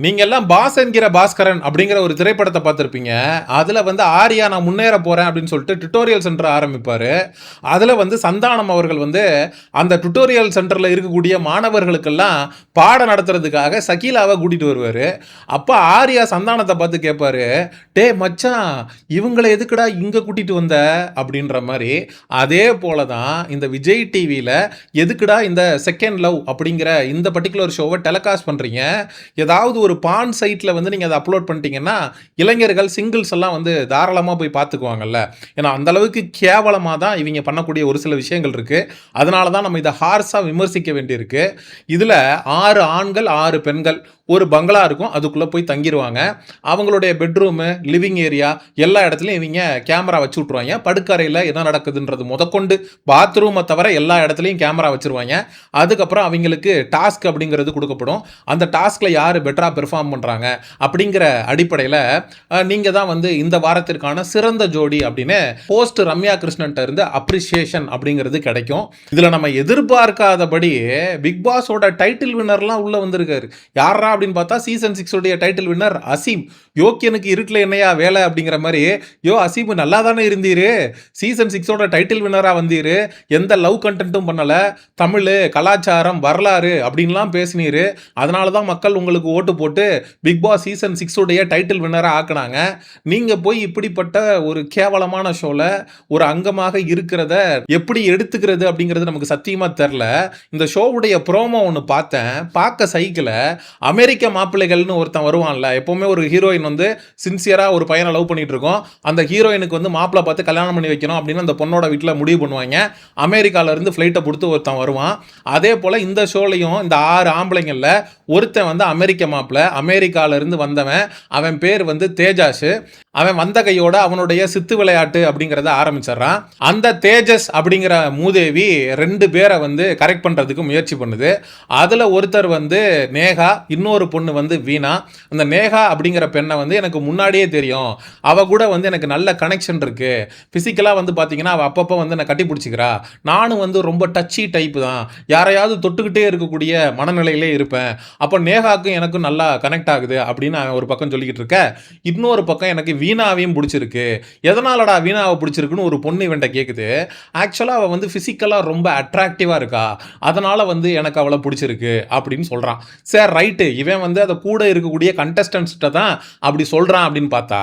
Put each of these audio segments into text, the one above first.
நீங்க எல்லாம் பாஸ் என்கிற பாஸ்கரன் அப்படிங்கிற ஒரு திரைப்படத்தை பார்த்திருப்பீங்க. அதுல வந்து ஆர்யா நான் முன்னேற போறேன் அப்படின்னு சொல்லிட்டு டுட்டோரியல் சென்டர் ஆரம்பிப்பாரு. அதுல வந்து சந்தானம் அவர்கள் வந்து அந்த டுட்டோரியல் சென்டர்ல இருக்கக்கூடிய மாணவர்களுக்கெல்லாம் பாடம் நடத்துறதுக்காக சகீலாவை கூட்டிட்டு வருவாரு. அப்ப ஆர்யா சந்தானத்தை பார்த்து கேட்பாரு, டே மச்சான் இவங்களை எதுக்குடா இங்க கூட்டிட்டு வந்த அப்படின்ற மாதிரி. அதே போலதான் இந்த விஜய் டிவியில எதுக்குடா இந்த செகண்ட் லவ் அப்படிங்கிற இந்த பர்டிகுலர் ஷோவை டெலிகாஸ்ட் பண்றீங்க, ஏதாவது ஒரு பான் சைட்டில் வந்து நீங்கள் அதை அப்லோட் பண்ணிட்டீங்கன்னா இளைஞர்கள் சிங்கிள்ஸ் எல்லாம் வந்து தாராளமாக போய் பார்த்துக்குவாங்கல்ல. ஏன்னா அந்த அளவுக்கு கேவலமாக தான் இவங்க பண்ணக்கூடிய ஒரு சில விஷயங்கள் இருக்குது. அதனால தான் நம்ம இதை ஹார்ஸாக விமர்சிக்க வேண்டியிருக்கு. இதில் 6 ஆண்கள் 6 பெண்கள் ஒரு பங்களா இருக்கும், அதுக்குள்ளே போய் தங்கிடுவாங்க. அவங்களுடைய பெட்ரூமு, லிவிங் ஏரியா எல்லா இடத்துலையும் இவங்க கேமரா வச்சு விட்ருவாங்க. படுக்கறையில் என்ன நடக்குதுன்றது முதற்கொண்டு பாத்ரூமை தவிர எல்லா இடத்துலையும் கேமரா வச்சுருவாங்க. அதுக்கப்புறம் அவங்களுக்கு டாஸ்க் அப்படிங்கிறது கொடுக்கப்படும். அந்த டாஸ்கில் யார் பெட்டராக பெர்ஃபார்ம் பண்ணுறாங்க அப்படிங்கிற அடிப்படையில் நீங்கள் தான் வந்து இந்த வாரத்திற்கான சிறந்த ஜோடி அப்படின்னு போஸ்ட் ரம்யா கிருஷ்ணன்ட்ட இருந்து அப்ரிசியேஷன் அப்படிங்கிறது கிடைக்கும். இதில் நம்ம எதிர்பார்க்காதபடி பிக் பாஸோட டைட்டில் வின்னர்லாம் உள்ளே வந்திருக்காரு. யாரா அப்படின்னு பார்த்தா சீசன் 6 உடைய டைட்டில் வின்னர் அசீம். யோக்கியனுக்கு இருட்டில் என்னையா வேலை அப்படிங்கிற மாதிரி, யோ அசீம் நல்லா தானே இருந்தீரு, சீசன் 6 டைட்டில் வின்னராக வந்தீரு, எந்த லவ் கண்டென்ட்டும் பண்ணல, தமிழ் கலாச்சாரம் வரலாறு அப்படின்லாம் பேசினீரு, அதனால தான் மக்கள் உங்களுக்கு ஓட்டு போட்டு பிக் பாஸ் சீசன் 6 டைட்டில் வின்னராக ஆக்குனாங்க. நீங்க போய் இப்படிப்பட்ட ஒரு கேவலமான ஷோல ஒரு அங்கமாக இருக்கிறத எப்படி எடுத்துக்கிறது அப்படிங்கிறது நமக்கு சத்தியமா தெரியல. இந்த ஷோவுடைய ப்ரோமோ ஒன்று பார்த்தேன், பார்க்க சைக்கிள அமெரிக்க மாப்பிள்ளைகள்னு ஒருத்தன் வருவான்ல. எப்பவுமே ஒரு ஹீரோயின் வந்து சின்சியரா ஒரு பையனை லவ் பண்ணிட்டு இருக்கோம், அந்த ஹீரோயினுக்கு வந்து மாப்பிள்ளை பார்த்து கல்யாணம் பண்ணி வைக்கணும் அப்படின்னு அந்த பொண்ணோட வீட்டில் முடிவு பண்ணுவாங்க. அமெரிக்கால இருந்து ஃப்ளைட்டை கொடுத்து ஒருத்தன் வருவான். அதே போல இந்த ஷோலையும் இந்த 6 ஆம்பளைங்கள்ல ஒருத்தன் வந்து அமெரிக்க மாப்பிள்ளை, அமெரிக்கால இருந்து வந்தவன். அவன் பேர் வந்து தேஜாஷ். அவன் வந்த கையோட அவனுடைய சித்து விளையாட்டு அப்படிங்கிறத ஆரம்பிச்சிடறான். அந்த தேஜஸ் அப்படிங்கிற மூதேவி 2 பேரை வந்து கரெக்ட் பண்றதுக்கு முயற்சி பண்ணுது. அதுல ஒருத்தர் வந்து நேகா, இன்னொரு பொண்ணு வந்து வீணா. அந்த நேகா அப்படிங்கிற பெண்ணை வந்து எனக்கு முன்னாடியே தெரியும், அவ கூட வந்து எனக்கு நல்ல கனெக்ஷன் இருக்கு, பிசிக்கலா வந்து பாத்தீங்கன்னா அவ அப்பப்போ வந்து நான் கட்டி பிடிச்சிக்கிறா, நானும் வந்து ரொம்ப டச்சி டைப் தான், யாரையாவது தொட்டுக்கிட்டே இருக்கக்கூடிய மனநிலையிலே இருப்பேன், அப்போ நேகாவுக்கும் எனக்கும் நல்லா கனெக்ட் ஆகுது அப்படின்னு அவன் ஒரு பக்கம் சொல்லிக்கிட்டு இருக்க. இன்னொரு பக்கம் எனக்கு வீணாவையும் பிடிச்சிருக்கு. எதனாலடா வீணாவை பிடிச்சிருக்குன்னு ஒரு பொண்ணு இவன்ட்ட கேட்குது. ஆக்சுவலாக அவள் வந்து ஃபிசிக்கலாக ரொம்ப அட்ராக்டிவாக இருக்கா, அதனால வந்து எனக்கு அவளை பிடிச்சிருக்கு அப்படின்னு சொல்கிறான். சரி ரைட்டு, இவன் வந்து அதை கூட இருக்கக்கூடிய கண்டஸ்டன்ஸ்கிட்ட தான் அப்படி சொல்கிறான் அப்படின்னு பார்த்தா,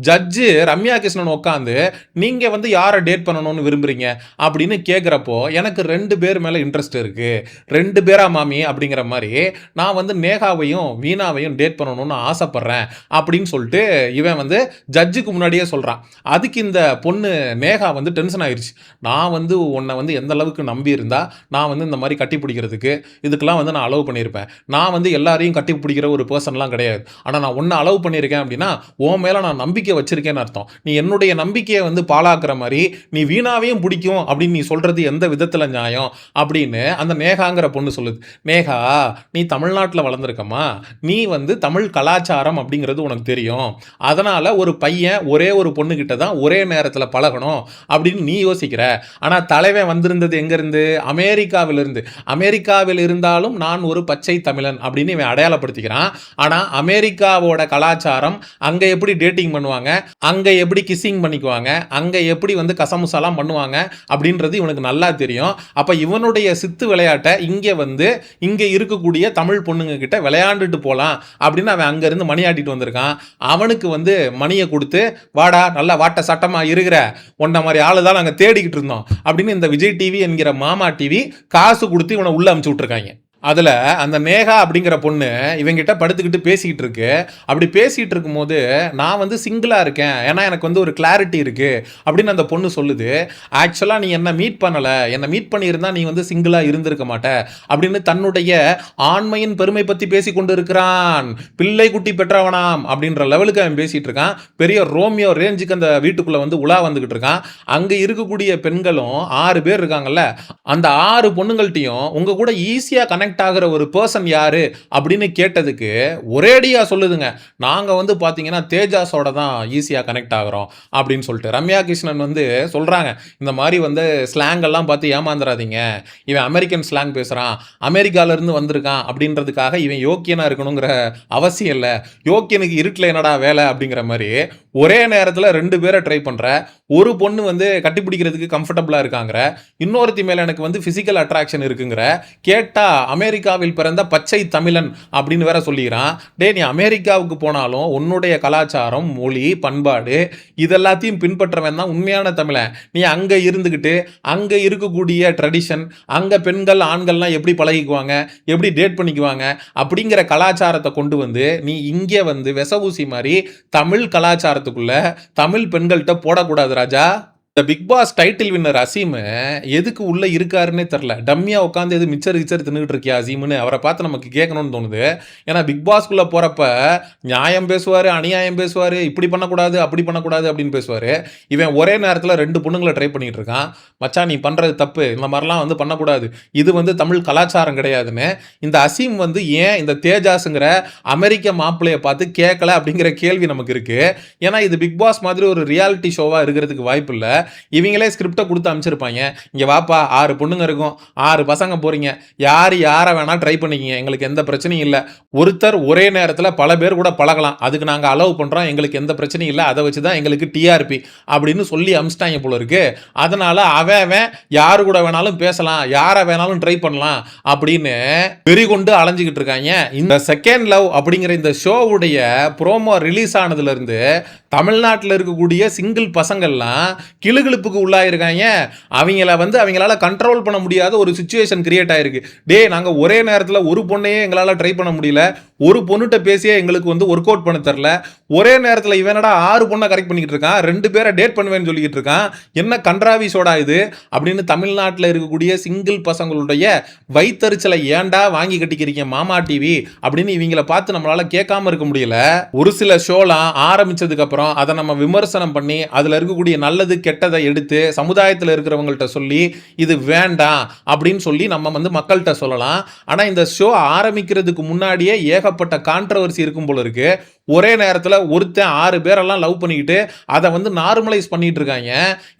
ஜட்ஜு ரம்யா கிருஷ்ணன் உட்காந்து நீங்கள் வந்து யாரை டேட் பண்ணணும்னு விரும்புகிறீங்க அப்படின்னு கேட்குறப்போ எனக்கு 2 பேர் மேலே இன்ட்ரெஸ்ட் இருக்குது, 2 பேரா மாமி அப்படிங்கிற மாதிரி, நான் வந்து நேகாவையும் வீணாவையும் டேட் பண்ணணும்னு ஆசைப்படுறேன் அப்படின்னு சொல்லிட்டு இவன் வந்து ஜட்ஜுக்கு முன்னாடியே சொல்கிறான். அதுக்கு இந்த பொண்ணு நேகா வந்து டென்ஷன் ஆயிடுச்சு. நான் வந்து உன்னை வந்து எந்த அளவுக்கு நம்பி இருந்தா நான் வந்து இந்த மாதிரி கட்டி பிடிக்கிறதுக்கு இதுக்கெல்லாம் வந்து நான் அலோவ் பண்ணியிருப்பேன். நான் வந்து எல்லாரையும் கட்டி பிடிக்கிற ஒரு பர்சன்லாம் கிடையாது. ஆனால் நான் ஒன்று அலோவ் பண்ணியிருக்கேன் அப்படின்னா உன் மேலே நான் நம்பிக்கை வச்சிருக்கேன்னு அர்த்தம். நீ என்னுடைய நம்பிக்கையை வந்து பாழாக்குற மாதிரி நீ வீணாவையும் பிடிக்கும் அப்படின்னு நீ சொல்றது எந்த விதத்தில் நியாயம் அப்படின்னு அந்த நேகாங்கிற பொண்ணு சொல்லுது. நேகா, நீ தமிழ்நாட்டில் வளர்ந்துருக்கமா, நீ வந்து தமிழ் கலாச்சாரம் அப்படிங்கிறது உனக்கு தெரியும், அதனால ஒரு பையன் ஒரே ஒரு பொண்ணுகிட்ட தான் ஒரே நேரத்தில் பழகணும் அப்படின்னு நீ யோசிக்கிற. ஆனால் தலைவன் வந்திருந்தது எங்கேருந்து, அமெரிக்காவிலிருந்து. அமெரிக்காவில் இருந்தாலும் நான் ஒரு பச்சை தமிழன் அப்படின்னு இவன் அடையாளப்படுத்திக்கிறான். ஆனால் அமெரிக்காவோட கலாச்சாரம், அங்கே எப்படி டேட்டிங் பண்ணுவாங்க, அங்கே எப்படி கிஸ்ஸிங் பண்ணிக்குவாங்க, அங்கே எப்படி வந்து கசமுசாலாம் பண்ணுவாங்க அப்படின்றது இவனுக்கு நல்லா தெரியும். அப்போ இவனுடைய சித்து விளையாட்டை இங்கே வந்து இங்கே இருக்கக்கூடிய தமிழ் பொண்ணுங்க கிட்ட விளையாண்டுட்டு போகலாம் அப்படின்னு அவன் அங்கேருந்து மணியாட்டிட்டு வந்திருக்கான். அவனுக்கு வந்து மணியை கொடுத்து வாடா நல்லா வாட்ட சட்டமா இருக்கிற உன்ன மாதிரி ஆளு தான் நாங்கள் தேடிக்கிட்டு இருந்தோம் அப்படின்னு இந்த விஜய் டிவி என்கிற மாமா டிவி காசு கொடுத்து இவனை உள்ள அமுச்சு விட்டுருக்காங்க. அதில் அந்த நேகா அப்படிங்கிற பொண்ணு இவங்கிட்ட படுத்துக்கிட்டு பேசிக்கிட்டு இருக்கு. அப்படி பேசிகிட்டு இருக்கும்போது நான் வந்து சிங்கிளாக இருக்கேன், ஏன்னா எனக்கு வந்து ஒரு கிளாரிட்டி இருக்குது அப்படின்னு அந்த பொண்ணு சொல்லுது. ஆக்சுவலாக நீ என்னை மீட் பண்ணலை, என்னை மீட் பண்ணியிருந்தா நீ வந்து சிங்கிளாக இருந்திருக்க மாட்ட அப்படின்னு தன்னுடைய ஆண்மையின் பெருமை பற்றி பேசி கொண்டு இருக்கிறான். பிள்ளை குட்டி பெற்றவனாம் அப்படின்ற லெவலுக்கு அவன் பேசிகிட்டு இருக்கான். பெரிய ரோமியோ ரேஞ்சுக்கு அந்த வீட்டுக்குள்ளே வந்து உலா வந்துக்கிட்டு இருக்கான். அங்கே இருக்கக்கூடிய பெண்களும் 6 பேர் இருக்காங்கல்ல, அந்த 6 பொண்ணுங்கள்ட்டையும் உங்கள் கூட ஈஸியாக கனெக்ட் கனெக்ட் ஆகிற ஒரு பர்சன் யாரு அப்படின்னு கேட்டதுக்கு ஒரேடியா சொல்லுதுங்க, நாங்க வந்து பாத்தீங்கன்னா தேஜாஸோட தான் ஈஸியா கனெக்ட் ஆகுறோம் அப்படின்னு சொல்லிட்டு. ரம்யா கிருஷ்ணன் வந்து சொல்றாங்க, இந்த மாதிரி வந்து ஸ்லாங் எல்லாம் பார்த்து ஏமாந்துடாதீங்க, இவன் அமெரிக்கன் ஸ்லாங் பேசுறான், அமெரிக்கால இருந்து வந்திருக்கான் அப்படின்றதுக்காக இவன் யோக்கியனா இருக்கணுங்கிற அவசியம் இல்லை, யோக்கியனுக்கு இருட்டில் என்னடா வேலை அப்படிங்கிற மாதிரி ஒரே நேரத்தில் 2 பேரை ட்ரை பண்ற. ஒரு பொண்ணு வந்து கட்டிப்பிடிக்கிறதுக்கு கம்ஃபர்டபுளா இருக்காங்கிற, இன்னொருத்தி மேல எனக்கு வந்து பிசிக்கல் அட்ராக்ஷன் இருக்குங்கிற, கேட்டா அமெரிக்காவில் பிறந்த பச்சை தமிழன் அப்படின்னு வேற சொல்லிக்கிறான். டே, நீ அமெரிக்காவுக்கு போனாலும் உன்னுடைய கலாச்சாரம், மொழி, பண்பாடு இதெல்லாத்தையும் பின்பற்றவன் தான் உண்மையான தமிழன். நீ அங்க இருந்துகிட்டு அங்க இருக்கக்கூடிய ட்ரெடிஷன், அங்க பெண்கள் ஆண்கள்லாம் எப்படி பழகிக்குவாங்க, எப்படி டேட் பண்ணிக்குவாங்க அப்படிங்கிற கலாச்சாரத்தை கொண்டு வந்து நீ இங்கே வந்து விசவூசி மாதிரி தமிழ் கலாச்சாரத்துக்குள்ள தமிழ் பெண்கள்கிட்ட போடக்கூடாது ராஜா. இந்த Bigg Boss title winner Azeem எதுக்கு உள்ள இருக்காருன்னே தெரில. டம்மியா உட்காந்து எது மிச்சர் தின்னுட்டு இருக்கியா அசீம்னு அவரை பார்த்து நமக்கு கேட்கணும்னு தோணுது. ஏன்னா பிக் பாஸ்குள்ள போறப்ப நியாயம் பேசுவாரு, அநியாயம் பேசுவாரு, இப்படி பண்ணக்கூடாது அப்படி பண்ணக்கூடாது அப்படின்னு பேசுவாரு. இவன் ஒரே நேரத்தில் 2 பொண்ணுங்களை ட்ரை பண்ணிட்டு இருக்கான். மச்சான், நீ பண்றது தப்பு, இந்த மாதிரிலாம் வந்து பண்ணக்கூடாது, இது வந்து தமிழ் கலாச்சாரம் கிடையாதுன்னு இந்த அசீம் வந்து ஏன் இந்த தேஜாஸுங்கிற அமெரிக்க மாப்பிள்ளைய பார்த்து கேட்கல அப்படிங்கிற கேள்வி நமக்கு இருக்கு. ஏன்னா இது பிக் பாஸ் மாதிரி ஒரு ரியாலிட்டி ஷோவா இருக்கிறதுக்கு வாய்ப்பு இல்லை. இவங்களே ஸ்கிரிப்டை கொடுத்து அமைச்சிருப்பாங்க, இங்க வாப்பா 6 பொண்ணுங்க இருக்கும், 6 பசங்க போறீங்க, யாரை வேணா ட்ரை பண்ணிக்கிங்க, எங்களுக்கு எந்த பிரச்சனையும் இல்லை, ஒருத்தர் ஒரே நேரத்தில் பல பேர் கூட பழகலாம், அதுக்கு நாங்க அலோவ் பண்றோம், எங்களுக்கு எந்த பிரச்சனையும் இல்லை, அதை வச்சுதான் எங்களுக்கு டிஆர்பி அப்படின்னு சொல்லி அமிச்சிட்டாங்க போல இருக்கு. அதனால அவன் யாரு கூட வேணாலும் பேசலாம், யாரை வேணாலும் ட்ரை பண்ணலாம் அப்படின்னு வெறி கொண்டு அலைஞ்சுக்கிட்டு இருக்காங்க. இந்த செகண்ட் லவ் அப்படிங்கிற இந்த ஷோவுடைய ப்ரோமோ ரிலீஸ் ஆனதுல இருந்து தமிழ்நாட்டில் இருக்கக்கூடிய சிங்கிள் பசங்கள்லாம் கிளுகிழுப்புக்கு உள்ளாயிருக்காங்க. அவங்களால கண்ட்ரோல் பண்ண முடியாத ஒரு சிச்சுவேஷன் கிரியேட் ஆயிருக்கு. டே, நாங்கள் ஒரே நேரத்தில் ஒரு பொண்ணையே எங்களால் ட்ரை பண்ண முடியல, ஒரு பொண்ணுகிட்ட பேசியே எங்களுக்கு வந்து ஒர்க் அவுட் பண்ண தரல, ஒரே நேரத்தில் இவனடா 6 பொண்ணை கரெக்ட் பண்ணிக்கிட்டு இருக்கான், 2 பேரை டேட் பண்ணுவேன்னு சொல்லிக்கிட்டு இருக்கான், என்ன கன்றாவி சோடா இது அப்படின்னு தமிழ்நாட்டில் இருக்கக்கூடிய சிங்கிள் பசங்களுடைய வைத்தறிச்சலை ஏண்டா வாங்கி கட்டிக்கிறீங்க மாமா டிவி அப்படின்னு இவங்களை பார்த்து நம்மளால கேட்காம இருக்க முடியல. ஒரு சில ஷோலாம் ஆரம்பிச்சதுக்கு அப்புறம் அதை நம்ம விமர்சனம் பண்ணி அதுல இருக்கக்கூடிய நல்லது கெட்டதை எடுத்து சமுதாயத்தில் இருக்கிறவங்கள்ட்ட சொல்லி இது வேண்டாம் அப்படின்னு சொல்லி நம்ம வந்து மக்கள்கிட்ட சொல்லலாம். ஆனா இந்த ஷோ ஆரம்பிக்கிறதுக்கு முன்னாடியே ஏகப்பட்ட கான்ட்ரவர்சி இருக்கும் போல இருக்கு. ஒரே நேரத்தில் ஒருத்தன் 6 பேரெல்லாம் லவ் பண்ணிக்கிட்டு அதை வந்து நார்மலைஸ் பண்ணிட்டு இருக்காங்க.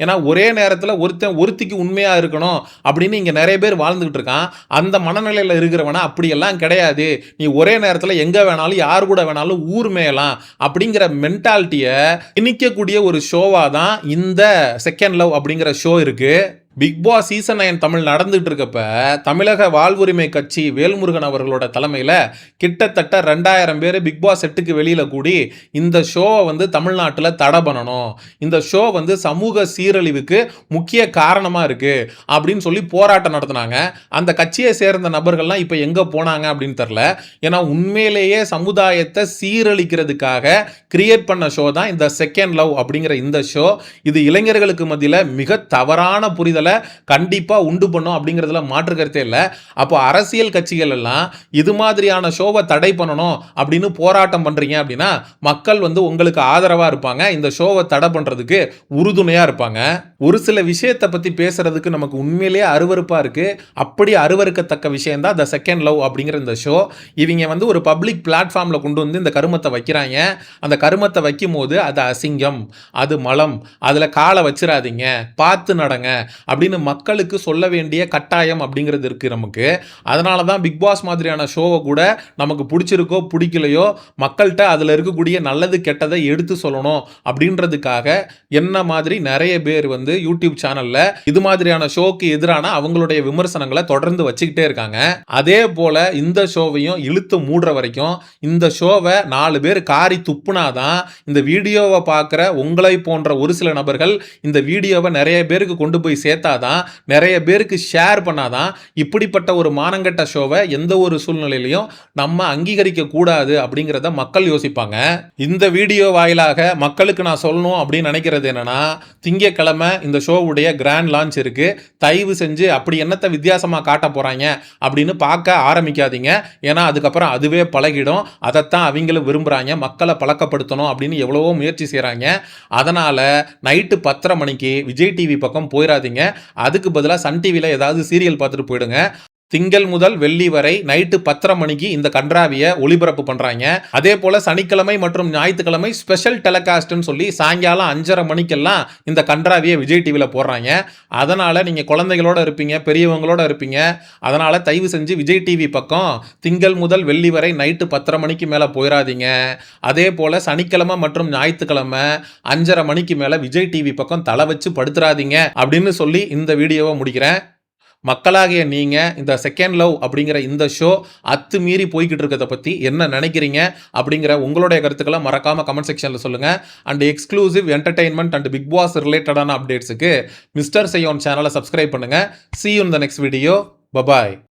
ஏன்னா ஒரே நேரத்தில் ஒருத்திக்கு உண்மையா இருக்கணும் அப்படின்னு இங்க நிறைய பேர் வாழ்ந்துகிட்டு இருக்கான். அந்த மனநிலையில் இருக்கிறவனா அப்படியெல்லாம் கிடையாது, நீ ஒரே நேரத்தில் எங்க வேணாலும் யார் கூட வேணாலும் ஊர் மேயலாம் அப்படிங்கிற மென்டாலிட்டியை திணிக்கக்கூடிய ஒரு ஷோவா தான் இந்த செகண்ட் லவ் அப்படிங்கிற ஷோ இருக்கு. பிக் பாஸ் சீசன் 9 தமிழ் நடந்துட்டு இருக்கப்ப தமிழக வாழ்வுரிமை கட்சி வேல்முருகன் அவர்களோட தலைமையில் கிட்டத்தட்ட 2000 பேர் பிக் பாஸ் செட்டுக்கு வெளியில கூடி இந்த ஷோவை வந்து தமிழ்நாட்டில் தடை பண்ணணும், இந்த ஷோ வந்து சமூக சீரழிவுக்கு முக்கிய காரணமா இருக்கு அப்படின்னு சொல்லி போராட்டம் நடத்தினாங்க. அந்த கட்சியை சேர்ந்த நபர்கள்லாம் இப்போ எங்க போனாங்க அப்படின்னு தெரியல. ஏன்னா உண்மையிலேயே சமுதாயத்தை சீரழிக்கிறதுக்காக கிரியேட் பண்ண ஷோ தான் இந்த செகண்ட் லவ் அப்படிங்கிற இந்த ஷோ. இது இளைஞர்களுக்கு மத்தியில் மிக தவறான புரிதல் கண்டிப்பா உண்டு பண்ணும் அப்படிங்கிறதுல மாற்று கருத்தே இல்லை. அப்போ அரசியல் கட்சிகள் எல்லாம் இது மாதிரியான ஷோவை தடை பண்ணணும் அப்படின்னு போராட்டம் பண்றீங்க அப்படின்னா மக்கள் வந்து உங்களுக்கு ஆதரவா இருப்பாங்க, இந்த ஷோவை தடை பண்றதுக்கு உறுதுணையா இருப்பாங்க. ஒரு சில விஷயத்தை பத்தி பேசுறதுக்கு நமக்கு உண்மையிலேயே அருவருப்பா இருக்கு. அப்படி அருவருக்கத்தக்க விஷயம் தான் த செகண்ட் லவ் அப்படிங்கிற இந்த ஷோ. இவங்க வந்து ஒரு பப்ளிக் பிளாட்ஃபார்ம்ல கொண்டு வந்து இந்த கருமத்தை வைக்கிறாங்க. அந்த கருமத்தை வைக்கும் போது அது அசிங்கம், அது மலம், அதுல காலை வச்சிடாதீங்க, பார்த்து நடங்க அப்படின்னு மக்களுக்கு சொல்ல வேண்டிய கட்டாயம் அப்படிங்கிறது இருக்கு நமக்கு. அதனால தான் பிக் பாஸ் மாதிரியான ஷோவை கூட நமக்கு பிடிச்சிருக்கோ பிடிக்கலையோ மக்கள்கிட்ட அதில் இருக்கக்கூடிய நல்லது கெட்டதை எடுத்து சொல்லணும் அப்படின்றதுக்காக என்ன மாதிரி நிறைய பேர் வந்து யூடியூப் சேனல்ல இது மாதிரியான ஷோக்கு எதிரான அவங்களுடைய விமர்சனங்களை தொடர்ந்து வச்சுக்கிட்டே இருக்காங்க. அதே போல இந்த ஷோவையும் இழுத்து மூடுற வரைக்கும் இந்த ஷோவை 4 பேர் காரி துப்புனாதான், இந்த வீடியோவை பார்க்குற உங்களை போன்ற ஒரு சில நபர்கள் இந்த வீடியோவை நிறைய பேருக்கு கொண்டு போய் சேர்த்தாதான், நிறைய பேருக்கு ஷேர் பண்ணாதான் இப்படிப்பட்ட ஒரு மானங்கட்ட ஷோவை எந்த ஒரு சூழ்நிலையிலையும் நம்ம அங்கீகரிக்க கூடாது அப்படிங்கிறத மக்கள் யோசிப்பாங்க. இந்த வீடியோ வாயிலாக மக்களுக்கு நான் சொல்லணும் அப்படின்னு நினைக்கிறது என்னன்னா, திங்கட்கிழமை இந்த ஷோவுடைய கிராண்ட் லான்ச் இருக்கு. தயவு செஞ்சு அப்படி என்னத்தை வித்தியாசமா காட்ட போறாங்க அப்படின்னு பார்க்க ஆரம்பிக்காதீங்க. ஏன்னா அதுக்கப்புறம் அதுவே பழகிடும். அதைத்தான் அவங்களும் விரும்புறாங்க, மக்களை பழக்கப்படுத்தணும் அப்படின்னு எவ்வளவோ முயற்சி செய்யறாங்க. அதனால நைட்டு 10:30 மணிக்கு விஜய் டிவி பக்கம் போயிடாதீங்க. அதுக்கு பதிலாக சன் டிவியில் ஏதாவது சீரியல் பார்த்துட்டு போயிடுங்க. திங்கள் முதல் வெள்ளி வரை நைட்டு 10:30 மணிக்கு இந்த கன்றாவியை ஒளிபரப்பு பண்றாங்க. அதே போல சனிக்கிழமை மற்றும் ஞாயிற்றுக்கிழமை ஸ்பெஷல் டெலிகாஸ்ட்னு சொல்லி சாயங்காலம் 5:30 மணிக்கெல்லாம் இந்த கன்றாவியை விஜய் டிவியில போடுறாங்க. அதனால நீங்க குழந்தைகளோட இருப்பீங்க, பெரியவங்களோட இருப்பீங்க. அதனால தயவு செஞ்சு விஜய் டிவி பக்கம் திங்கள் முதல் வெள்ளி வரை நைட்டு 10:30 மணிக்கு மேல போயிடாதீங்க. அதே போல சனிக்கிழமை மற்றும் ஞாயிற்றுக்கிழமை 5:30 மணிக்கு மேல விஜய் டிவி பக்கம் தலை வச்சு படுத்துறாதீங்க அப்படின்னு சொல்லி இந்த வீடியோவை முடிக்கிறேன். மக்களாகிய நீங்க இந்த செகண்ட் லவ் அப்படிங்கிற இந்த ஷோ அத்துமீறி போய்கிட்டு இருக்கிறத பத்தி என்ன நினைக்கிறீங்க அப்படிங்கிற உங்களுடைய கருத்துக்களை மறக்காம கமெண்ட் செக்ஷன்ல சொல்லுங்க. And exclusive entertainment and Bigg Boss ரிலேட்டடான அப்டேட்ஸுக்கு மிஸ்டர் செய்யோன் சேனலை சப்ஸ்கிரைப் பண்ணுங்க. See you in the next video. Bye bye.